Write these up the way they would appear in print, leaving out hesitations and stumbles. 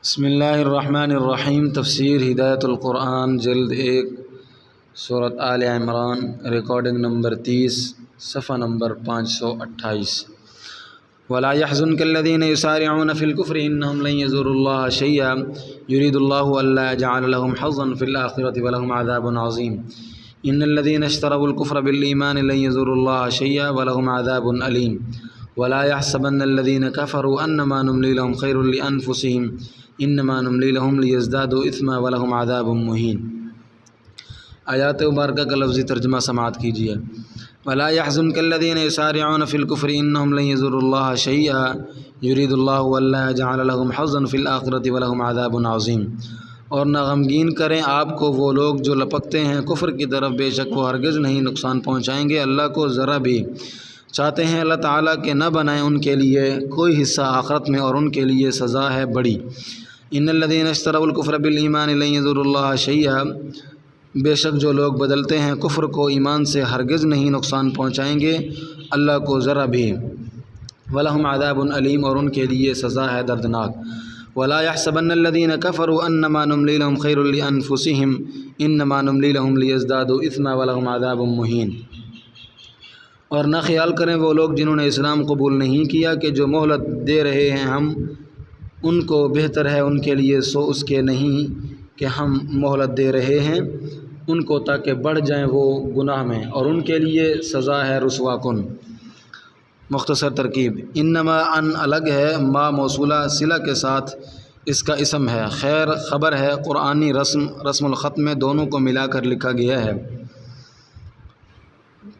بسم اللہ الرحمن الرحیم۔ تفسیر ہدایت القرآن جلد 1 سورۃ آل عمران، ریکارڈنگ نمبر 30، صفحہ نمبر 528۔ ولا يحزنك الذين يسارعون في الكفر انهم لن يضروا الله شيئا يريد الله الا يجعل لهم حظا في الاخره ولهم عذاب عظيم ان الذين اشتروا الكفر بالايمان لن يضروا الله شيئا ولهم عذاب اليم ولا يحسبن الذين كفروا انما نملي لهم خير لانفسهم انما نملی لهم لیزدادوا اثما ولهم عذاب مہین۔ آیات مبارکہ کا لفظی ترجمہ سماعت کیجیے۔ ولا يحزنك الذين يسارعون في الكفر انهم لن يضروا الله شيئا يريد الله الا يجعل لهم حظا في الاخره ولهم عذاب عظیم۔ اور نہ غمگین کریں آپ کو وہ لوگ جو لپکتے ہیں کفر کی طرف، بے شک وہ ہرگز نہیں نقصان پہنچائیں گے اللہ کو ذرا بھی۔ چاہتے ہیں اللہ تعالیٰ کہ نہ بنائیں ان کے لیے کوئی حصہ آخرت میں، اور ان کے لیے سزا ہے بڑی۔ ان الذين اشتروا الكفر بالایمان لن يضروا الله شيئا، بے شک جو لوگ بدلتے ہیں کفر کو ایمان سے ہرگز نہیں نقصان پہنچائیں گے اللہ کو ذرا بھی۔ ولهم عذاب علیم، اور ان کے لیے سزا ہے دردناک۔ ولا يحسبن الذين كفروا انما نملي لهم خير لانفسهم انما نملي لهم ليزدادوا اثما ولهم عذاب مہین۔ اور نہ خیال کریں وہ لوگ جنہوں نے اسلام قبول نہیں کیا کہ جو مہلت دے رہے ہیں ہم ان کو بہتر ہے ان کے لیے سو اس کے نہیں کہ ہم مہلت دے رہے ہیں ان کو تاکہ بڑھ جائیں وہ گناہ میں، اور ان کے لیے سزا ہے رسوا کن۔ مختصر ترکیب: انما ان الگ ہے، ما موصولہ صلہ کے ساتھ اس کا اسم ہے، خیر خبر ہے، قرآنی رسم الخط میں دونوں کو ملا کر لکھا گیا ہے۔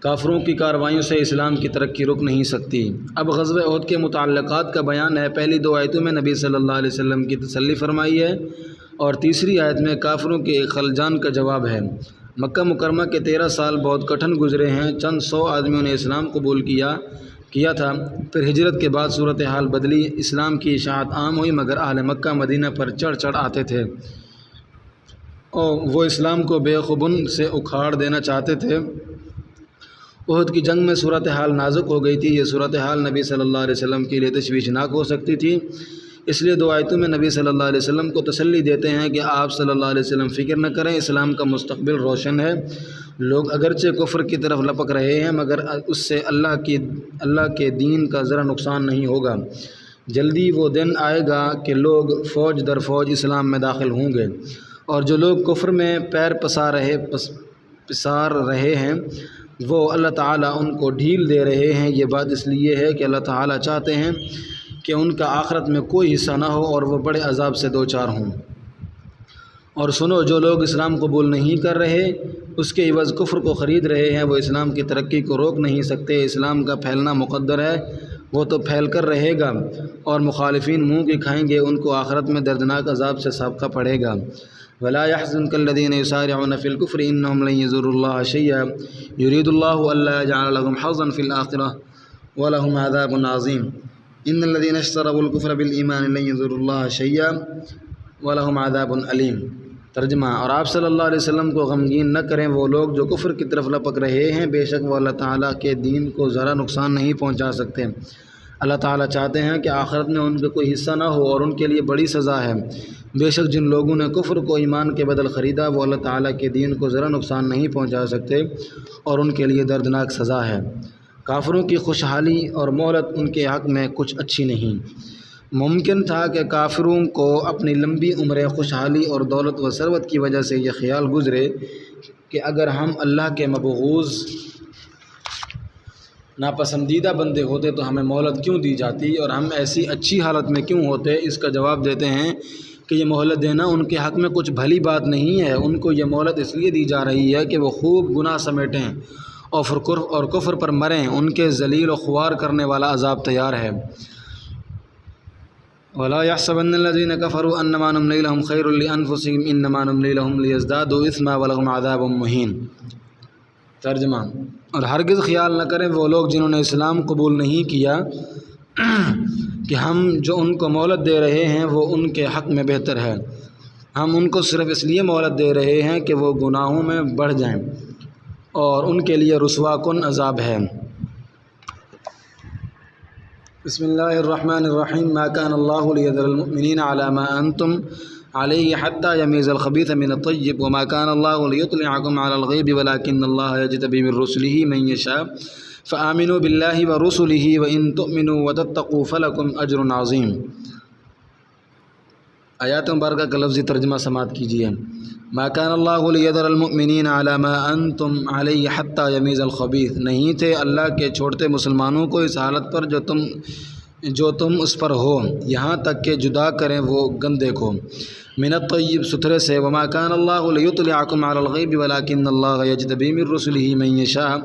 کافروں کی کارروائیوں سے اسلام کی ترقی رک نہیں سکتی۔ اب غزوہ احد کے متعلقات کا بیان ہے۔ پہلی 2 آیتوں میں نبی صلی اللہ علیہ وسلم کی تسلی فرمائی ہے، اور تیسری آیت میں کافروں کے خلجان کا جواب ہے۔ مکہ مکرمہ کے 13 سال بہت کٹھن گزرے ہیں۔ چند 100 آدمیوں نے اسلام قبول کیا تھا، پھر ہجرت کے بعد صورتحال بدلی، اسلام کی اشاعت عام ہوئی، مگر اہل مکہ مدینہ پر چڑھ آتے تھے اور وہ اسلام کو بے خبن سے اکھاڑ دینا چاہتے تھے۔ احد کی جنگ میں صورتحال نازک ہو گئی تھی۔ یہ صورتحال نبی صلی اللہ علیہ وسلم کے لیے تشویشناک ہو سکتی تھی، اس لیے 2 آیتوں میں نبی صلی اللہ علیہ وسلم کو تسلی دیتے ہیں کہ آپ صلی اللہ علیہ وسلم فکر نہ کریں، اسلام کا مستقبل روشن ہے۔ لوگ اگرچہ کفر کی طرف لپک رہے ہیں مگر اس سے اللہ کے دین کا ذرا نقصان نہیں ہوگا۔ جلدی وہ دن آئے گا کہ لوگ فوج در فوج اسلام میں داخل ہوں گے، اور جو لوگ کفر میں پیر پسار رہے ہیں وہ اللہ تعالیٰ ان کو ڈھیل دے رہے ہیں۔ یہ بات اس لیے ہے کہ اللہ تعالیٰ چاہتے ہیں کہ ان کا آخرت میں کوئی حصہ نہ ہو اور وہ بڑے عذاب سے دوچار ہوں۔ اور سنو، جو لوگ اسلام قبول نہیں کر رہے اس کے عوض کفر کو خرید رہے ہیں، وہ اسلام کی ترقی کو روک نہیں سکتے۔ اسلام کا پھیلنا مقدر ہے، وہ تو پھیل کر رہے گا، اور مخالفین منہ کی کھائیں گے، ان کو آخرت میں دردناک عذاب سے سابقہ پڑے گا۔ ولا يحزنك الذين يسارعون في الكفر انهم لن يضروا الله شيئا يريد الله الا يجعل لهم حظا في الاخره ولهم عذاب عظيم ان الذين اشتروا الكفر بالايمان لن يضروا الله شيئا ولهم عذاب اليم۔ ترجمہ: اور آپ صلی اللہ علیہ وسلم کو غمگین نہ کریں وہ لوگ جو کفر کی طرف لپک رہے ہیں، بے شک وہ اللہ تعالیٰ کے دین کو ذرا نقصان نہیں پہنچا سکتے۔ اللہ تعالیٰ چاہتے ہیں کہ آخرت میں ان کا کوئی حصہ نہ ہو، اور ان کے لیے بڑی سزا ہے۔ بے شک جن لوگوں نے کفر کو ایمان کے بدل خریدا وہ اللہ تعالیٰ کے دین کو ذرا نقصان نہیں پہنچا سکتے، اور ان کے لیے دردناک سزا ہے۔ کافروں کی خوشحالی اور مہلت ان کے حق میں کچھ اچھی نہیں۔ ممکن تھا کہ کافروں کو اپنی لمبی عمر، خوشحالی اور دولت و ثروت کی وجہ سے یہ خیال گزرے کہ اگر ہم اللہ کے مبغوض ناپسندیدہ بندے ہوتے تو ہمیں مہلت کیوں دی جاتی، اور ہم ایسی اچھی حالت میں کیوں ہوتے۔ اس کا جواب دیتے ہیں کہ یہ مہلت دینا ان کے حق میں کچھ بھلی بات نہیں ہے۔ ان کو یہ مہلت اس لیے دی جا رہی ہے کہ وہ خوب گناہ سمیٹیں اور کفر پر مریں۔ ان کے ذلیل و خوار کرنے والا عذاب تیار ہے۔ ولا يحسبن الذين كفروا انما نملي لهم خير لانفسهم انما نملي لهم ليزدادوا اثما ولهم عذاب مہین۔ ترجمہ: اور ہرگز خیال نہ کریں وہ لوگ جنہوں نے اسلام قبول نہیں کیا کہ ہم جو ان کو مہلت دے رہے ہیں وہ ان کے حق میں بہتر ہے، ہم ان کو صرف اس لیے مہلت دے رہے ہیں کہ وہ گناہوں میں بڑھ جائیں، اور ان کے لیے رسوا کن عذاب ہے۔ بسم اللہ الرحمن الرحیم ما كان اللہ لیذر المؤمنین علی ما انتم علیہ حتی یمیز الخبیث من الطیب وما كان اللہ لیطلعکم علی الغیب ولکن اللہ یجتبی من رسلہ من یشاء فآمنوا باللہ ورسلہ وإن تؤمنوا وتتقوا فلکم اجر عظیم۔ آیات مبارکہ کا لفظی ترجمہ سماعت کیجیے۔ ما كان اللہ لیذر المؤمنین علی ما انتم علیہ حتی یمیز الخبیث، نہیں تھے اللہ کے چھوڑتے مسلمانوں کو اس حالت پر جو تم اس پر ہو، یہاں تک کہ جدا کریں وہ گندے کو من الطیب ستھرے سے۔ وما كان اللہ لیطلعکم علی الغیب ولکن اللہ یجتبی من رسلہ من یشاء،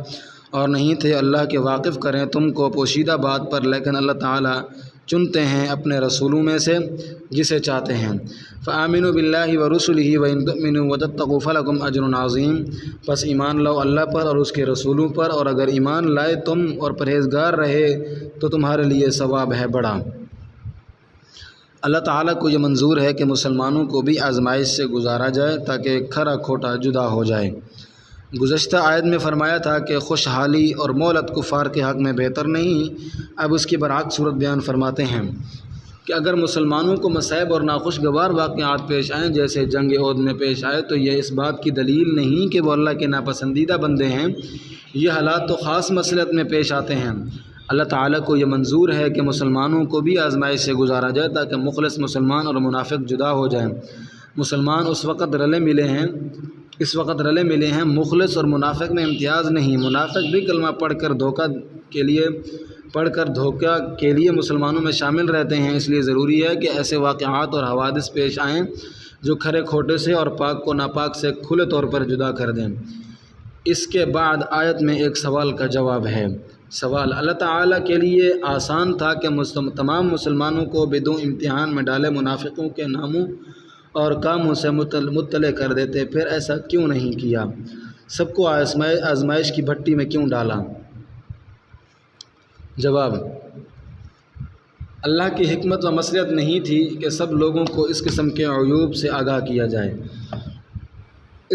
اور نہیں تھے اللہ کے واقف کریں تم کو پوشیدہ بات پر، لیکن اللہ تعالیٰ چنتے ہیں اپنے رسولوں میں سے جسے چاہتے ہیں۔ فآمنوا باللہ ورسلہ وإن تؤمنوا وتتقوا فلکم اجر عظیم، پس ایمان لاؤ اللہ پر اور اس کے رسولوں پر، اور اگر ایمان لائے تم اور پرہیزگار رہے تو تمہارے لیے ثواب ہے بڑا۔ اللہ تعالیٰ کو یہ منظور ہے کہ مسلمانوں کو بھی آزمائش سے گزارا جائے تاکہ کھرا کھوٹا جدا ہو جائے۔ گزشتہ آیت میں فرمایا تھا کہ خوشحالی اور مولت کفار کے حق میں بہتر نہیں، اب اس کی برعکس صورت بیان فرماتے ہیں کہ اگر مسلمانوں کو مصائب اور ناخوشگوار واقعات پیش آئیں جیسے جنگ احد میں پیش آئے تو یہ اس بات کی دلیل نہیں کہ وہ اللہ کے ناپسندیدہ بندے ہیں، یہ حالات تو خاص مصلحت میں پیش آتے ہیں۔ اللہ تعالیٰ کو یہ منظور ہے کہ مسلمانوں کو بھی آزمائش سے گزارا جائے تاکہ مخلص مسلمان اور منافق جدا ہو جائیں۔ مسلمان اس وقت رلے ملے ہیں، مخلص اور منافق میں امتیاز نہیں۔ منافق بھی کلمہ پڑھ کر دھوکہ کے لیے مسلمانوں میں شامل رہتے ہیں، اس لیے ضروری ہے کہ ایسے واقعات اور حوادث پیش آئیں جو کھرے کھوٹے سے اور پاک کو ناپاک سے کھلے طور پر جدا کر دیں۔ اس کے بعد آیت میں ایک سوال کا جواب ہے۔ سوال: اللہ تعالیٰ کے لیے آسان تھا کہ تمام مسلمانوں کو بدون امتحان میں ڈالے منافقوں کے ناموں اور کاموں سے مطلع کر دیتے، پھر ایسا کیوں نہیں کیا؟ سب کو آزمائش کی بھٹی میں کیوں ڈالا؟ جواب: اللہ کی حکمت و مصلحت نہیں تھی کہ سب لوگوں کو اس قسم کے عیوب سے آگاہ کیا جائے،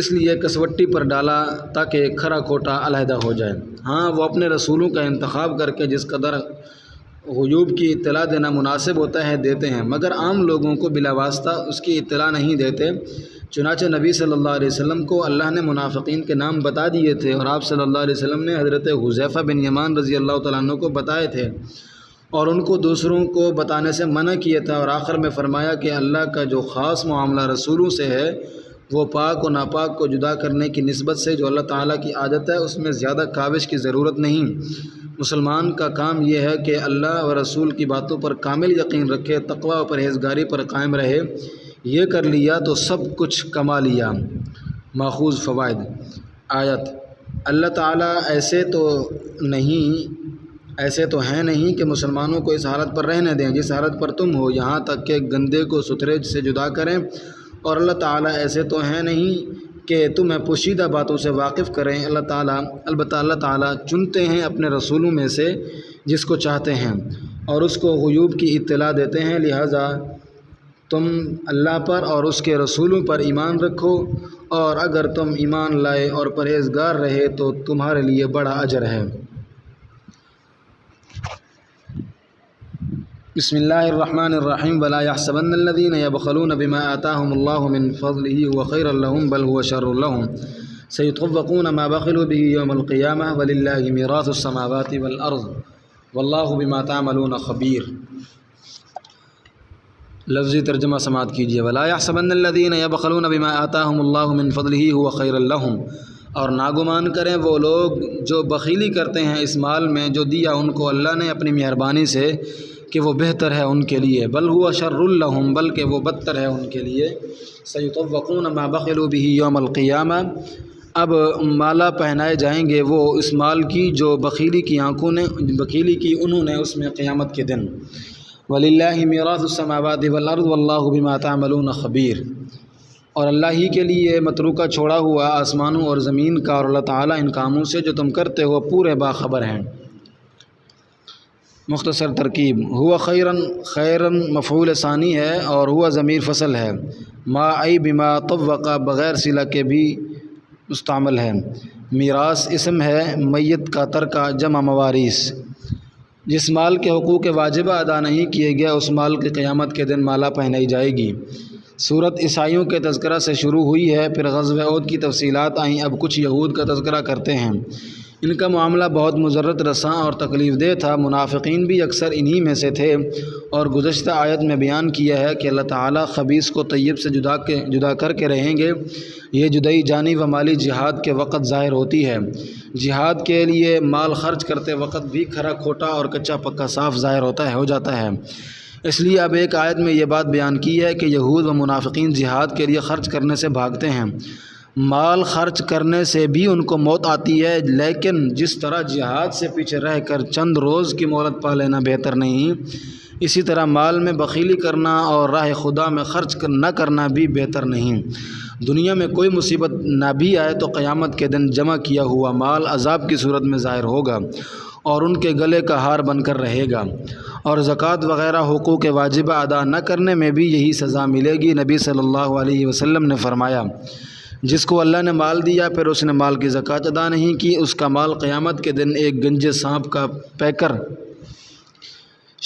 اس لیے کسوٹی پر ڈالا تاکہ کھرا کھوٹا علیحدہ ہو جائے۔ ہاں، وہ اپنے رسولوں کا انتخاب کر کے جس قدر غیوب کی اطلاع دینا مناسب ہوتا ہے دیتے ہیں، مگر عام لوگوں کو بلا واسطہ اس کی اطلاع نہیں دیتے۔ چنانچہ نبی صلی اللہ علیہ وسلم کو اللہ نے منافقین کے نام بتا دیے تھے، اور آپ صلی اللہ علیہ وسلم نے حضرت حذیفہ بن یمان رضی اللہ تعالیٰ عنہ کو بتائے تھے اور ان کو دوسروں کو بتانے سے منع کیا تھا، اور آخر میں فرمایا کہ اللہ کا جو خاص معاملہ رسولوں سے ہے وہ پاک و ناپاک کو جدا کرنے کی نسبت سے جو اللہ تعالیٰ کی عادت ہے اس میں زیادہ کاوش کی ضرورت نہیں۔ مسلمان کا کام یہ ہے کہ اللہ و رسول کی باتوں پر کامل یقین رکھے، تقوی و پرہیزگاری پر قائم رہے، یہ کر لیا تو سب کچھ کما لیا۔ ماخوذ فوائد آیت: اللہ تعالیٰ ایسے تو ہیں نہیں کہ مسلمانوں کو اس حالت پر رہنے دیں جس حالت پر تم ہو، یہاں تک کہ گندے کو ستھرے سے جدا کریں، اور اللہ تعالیٰ ایسے تو ہیں نہیں کہ تمہیں پوشیدہ باتوں سے واقف کریں۔ البتہ اللہ تعالیٰ چنتے ہیں اپنے رسولوں میں سے جس کو چاہتے ہیں اور اس کو غیوب کی اطلاع دیتے ہیں، لہٰذا تم اللہ پر اور اس کے رسولوں پر ایمان رکھو، اور اگر تم ایمان لائے اور پرہیزگار رہے تو تمہارے لیے بڑا اجر ہے۔ بسم اللہ الرحمن الرحیم ولا يحسبن الذين يبخلون بما آتاهم الله من فضله هو خيرا لهم بل هو شر لهم سيطوقون ما بخلوا به يوم القيامة ولله ميراث السماوات والأرض والله بما تعملون خبير۔ لفظی ترجمہ سماعت کیجیے۔ ولا يحسبن الذين يبخلون بما آتاهم الله من فضله هو خيرا لهم، اور ناگمان کریں وہ لوگ جو بخیلی کرتے ہیں اس مال میں جو دیا ان کو اللہ نے اپنی مہربانی سے کہ وہ بہتر ہے ان کے لیے، بل هو شر لهم، بلکہ وہ بدتر ہے ان کے لیے۔ سيطوقون ما بخلوا به يوم القيامة، اب مالا پہنائے جائیں گے وہ اس مال کی جو بخیلی کی انہوں نے اس میں قیامت کے دن۔ وَلِلَّهِ مِيرَاثُ السَّمَاوَاتِ وَالْأَرْضِ وَاللَّهُ بِمَا تَعْمَلُونَ خَبِيرٌ، اور اللہ ہی کے لیے متروکہ چھوڑا ہوا آسمانوں اور زمین کا، اور اللہ تعالیٰ ان کاموں سے جو تم کرتے ہو پورے باخبر ہیں۔ مختصر ترکیب: ہوا خیراً مفعول ثانی ہے اور ہوا ضمیر فصل ہے، ما ای بما طوقہ بغیر صلہ کے بھی مستعمل ہے۔ میراث اسم ہے، میت کا ترکہ جمع مواریث، جس مال کے حقوق واجبہ ادا نہیں کیے گئے اس مال کی قیامت کے دن مالا پہنائی جائے گی۔ صورت عیسائیوں کے تذکرہ سے شروع ہوئی ہے، پھر غزوہ احد کی تفصیلات آئیں، اب کچھ یہود کا تذکرہ کرتے ہیں۔ ان کا معاملہ بہت مضرت رساں اور تکلیف دہ تھا، منافقین بھی اکثر انہی میں سے تھے، اور گزشتہ آیت میں بیان کیا ہے کہ اللہ تعالیٰ خبیث کو طیب سے جدا کر کے رہیں گے۔ یہ جدائی جانی و مالی جہاد کے وقت ظاہر ہوتی ہے۔ جہاد کے لیے مال خرچ کرتے وقت بھی کھرا کھوٹا اور کچا پکا صاف ظاہر ہو جاتا ہے۔ اس لیے اب ایک آیت میں یہ بات بیان کی ہے کہ یہود و منافقین جہاد کے لیے خرچ کرنے سے بھاگتے ہیں۔ مال خرچ کرنے سے بھی ان کو موت آتی ہے، لیکن جس طرح جہاد سے پیچھے رہ کر چند روز کی مہلت پا لینا بہتر نہیں، اسی طرح مال میں بخیلی کرنا اور راہ خدا میں خرچ نہ کرنا بھی بہتر نہیں۔ دنیا میں کوئی مصیبت نہ بھی آئے تو قیامت کے دن جمع کیا ہوا مال عذاب کی صورت میں ظاہر ہوگا اور ان کے گلے کا ہار بن کر رہے گا، اور زکوٰۃ وغیرہ حقوق واجبہ ادا نہ کرنے میں بھی یہی سزا ملے گی۔ نبی صلی اللہ علیہ وسلم نے فرمایا، جس کو اللہ نے مال دیا پھر اس نے مال کی زکوٰۃ ادا نہیں کی، اس کا مال قیامت کے دن ایک گنجے سانپ کا پیکر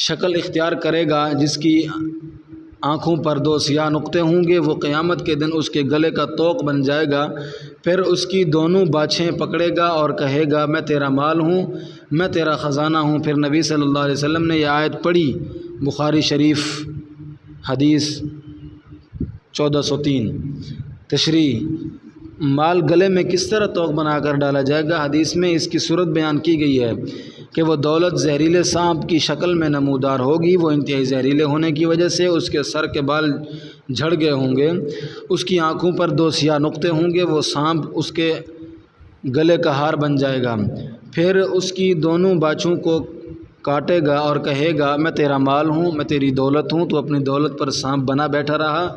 شکل اختیار کرے گا، جس کی آنکھوں پر 2 سیاہ نقطے ہوں گے۔ وہ قیامت کے دن اس کے گلے کا طوق بن جائے گا، پھر اس کی دونوں باچھیں پکڑے گا اور کہے گا، میں تیرا مال ہوں، میں تیرا خزانہ ہوں۔ پھر نبی صلی اللہ علیہ وسلم نے یہ آیت پڑھی، بخاری شریف حدیث 1403۔ تشریح: مال گلے میں کس طرح طوق بنا کر ڈالا جائے گا؟ حدیث میں اس کی صورت بیان کی گئی ہے کہ وہ دولت زہریلے سانپ کی شکل میں نمودار ہوگی۔ وہ انتہائی زہریلے ہونے کی وجہ سے اس کے سر کے بال جھڑ گئے ہوں گے، اس کی آنکھوں پر 2 سیاہ نقطے ہوں گے، وہ سانپ اس کے گلے کا ہار بن جائے گا، پھر اس کی دونوں باچھوں کو کاٹے گا اور کہے گا، میں تیرا مال ہوں، میں تیری دولت ہوں۔ تو اپنی دولت پر سانپ بنا بیٹھا رہا،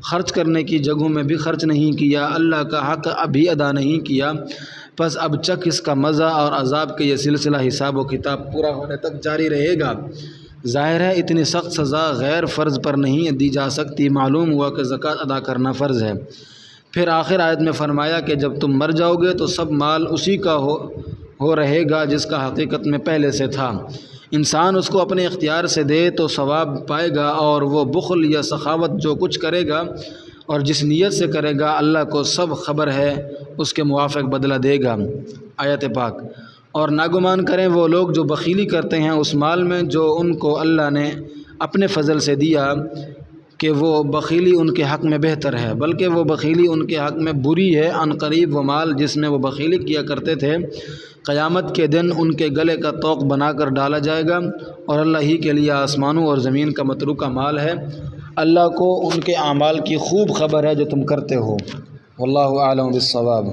خرچ کرنے کی جگہوں میں بھی خرچ نہیں کیا، اللہ کا حق ابھی ادا نہیں کیا، پس اب چکھ اس کا مزہ، اور عذاب کے یہ سلسلہ حساب و کتاب پورا ہونے تک جاری رہے گا۔ ظاہر ہے اتنی سخت سزا غیر فرض پر نہیں دی جا سکتی، معلوم ہوا کہ زکوٰۃ ادا کرنا فرض ہے۔ پھر آخر آیت میں فرمایا کہ جب تم مر جاؤ گے تو سب مال اسی کا ہو رہے گا جس کا حقیقت میں پہلے سے تھا۔ انسان اس کو اپنے اختیار سے دے تو ثواب پائے گا، اور وہ بخل یا سخاوت جو کچھ کرے گا اور جس نیت سے کرے گا اللہ کو سب خبر ہے، اس کے موافق بدلہ دے گا۔ آیت پاک: اور ناگمان کریں وہ لوگ جو بخیلی کرتے ہیں اس مال میں جو ان کو اللہ نے اپنے فضل سے دیا، کہ وہ بخیلی ان کے حق میں بہتر ہے، بلکہ وہ بخیلی ان کے حق میں بری ہے۔ عن قریب وہ مال جس میں وہ بخیلی کیا کرتے تھے قیامت کے دن ان کے گلے کا طوق بنا کر ڈالا جائے گا، اور اللہ ہی کے لیے آسمانوں اور زمین کا متروکہ مال ہے، اللہ کو ان کے اعمال کی خوب خبر ہے جو تم کرتے ہو۔ واللہ اعلم بالصواب۔